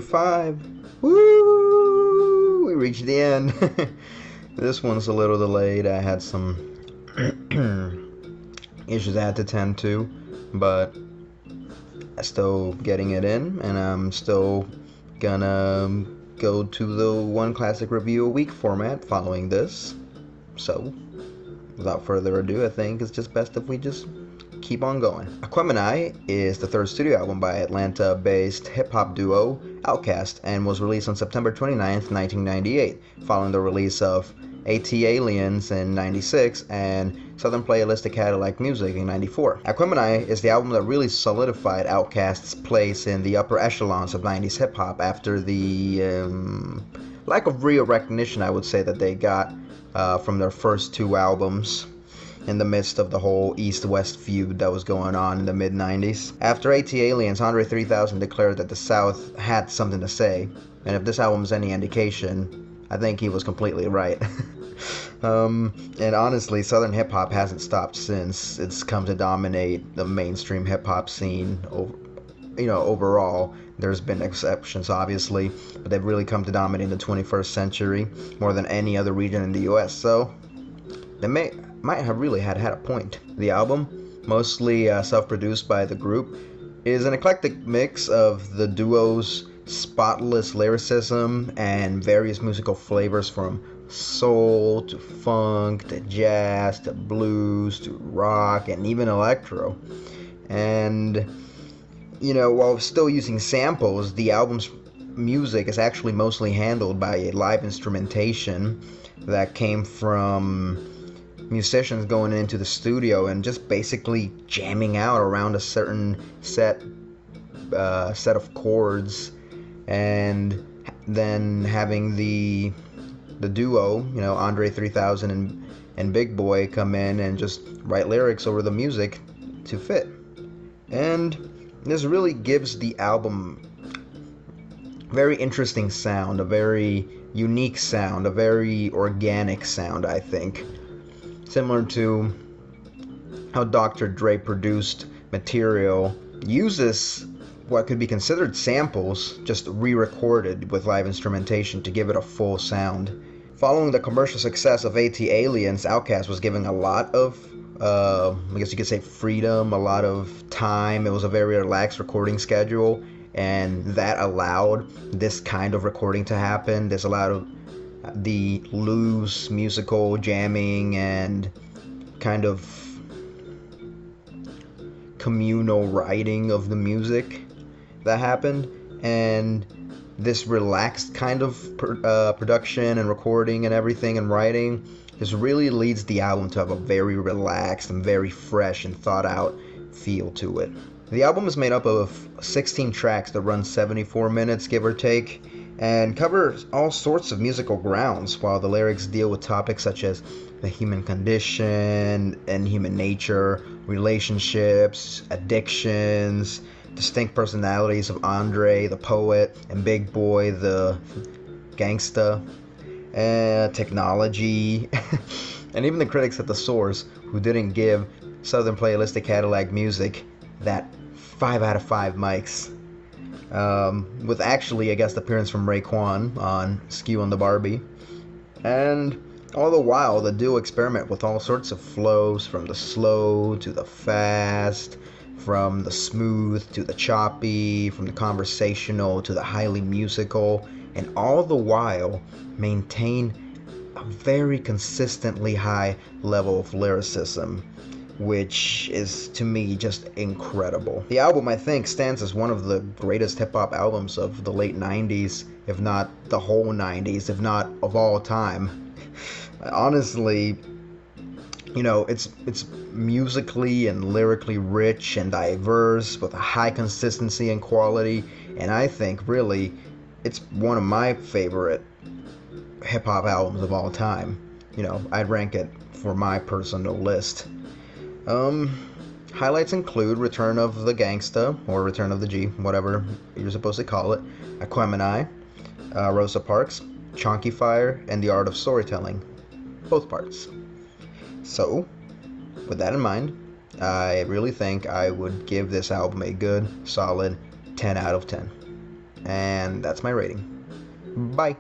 5. Woo! We reached the end. This one's a little delayed. I had some issues I had to tend to, but I'm still getting it in, and I'm still gonna go to the one classic review a week format following this. So, without further ado, I think it's just best if we just keep on going. Aquemini is the third studio album by Atlanta-based hip-hop duo OutKast and was released on September 29th, 1998, following the release of AT-Aliens in 96 and Southern Playalistic Cadillac Music in 94. Aquemini is the album that really solidified OutKast's place in the upper echelons of 90s hip-hop after the lack of real recognition, I would say, that they got from their first two albums in the midst of the whole East-West feud that was going on in the mid-90s. After AT-Aliens, Andre 3000 declared that the South had something to say, and if this album is any indication, I think he was completely right. And honestly, Southern hip-hop hasn't stopped since. It's come to dominate the mainstream hip-hop scene. Overall, there's been exceptions, obviously, but they've really come to dominate the 21st century more than any other region in the US, so they might have really had a point. The album, mostly self-produced by the group, is an eclectic mix of the duo's spotless lyricism and various musical flavors from soul to funk to jazz to blues to rock and even electro. And while still using samples, the album's music is actually mostly handled by a live instrumentation that came from musicians going into the studio and just basically jamming out around a certain set of chords, and then having the duo, Andre 3000 and Big Boy, come in and just write lyrics over the music to fit. And this really gives the album a very interesting sound, a very unique sound, a very organic sound, I think. Similar to how Dr. Dre produced material, uses what could be considered samples, just re-recorded with live instrumentation to give it a full sound. Following the commercial success of AT-Aliens, OutKast was given a lot of, I guess you could say, freedom, a lot of time. It was a very relaxed recording schedule, and that allowed this kind of recording to happen. This allowed the loose musical jamming and kind of communal writing of the music that happened, and this relaxed kind of production and recording and everything and writing just really leads the album to have a very relaxed and very fresh and thought out feel to it. The album is made up of 16 tracks that run 74 minutes, give or take, and covers all sorts of musical grounds, while the lyrics deal with topics such as the human condition and human nature, relationships, addictions, distinct personalities of Andre, the poet, and Big Boy, the gangsta, technology, and even the critics at the source, who didn't give Southern Playalistic Cadillac Music that 5 out of 5 mics. With actually a guest appearance from Raekwon on Skew on the Barbie. And all the while, the duo experiment with all sorts of flows, from the slow to the fast, from the smooth to the choppy, from the conversational to the highly musical, and all the while maintain a very consistently high level of lyricism, which is, to me, just incredible. The album, I think, stands as one of the greatest hip-hop albums of the late 90s, if not the whole 90s, if not of all time. Honestly, it's musically and lyrically rich and diverse, with a high consistency and quality, and I think, really, it's one of my favorite hip-hop albums of all time. I'd rank it for my personal list. Highlights include Return of the Gangsta, or Return of the G, whatever you're supposed to call it, Aquemini, Rosa Parks, Chonky Fire, and The Art of Storytelling. Both parts. So, with that in mind, I really think I would give this album a good, solid 10 out of 10. And that's my rating. Bye.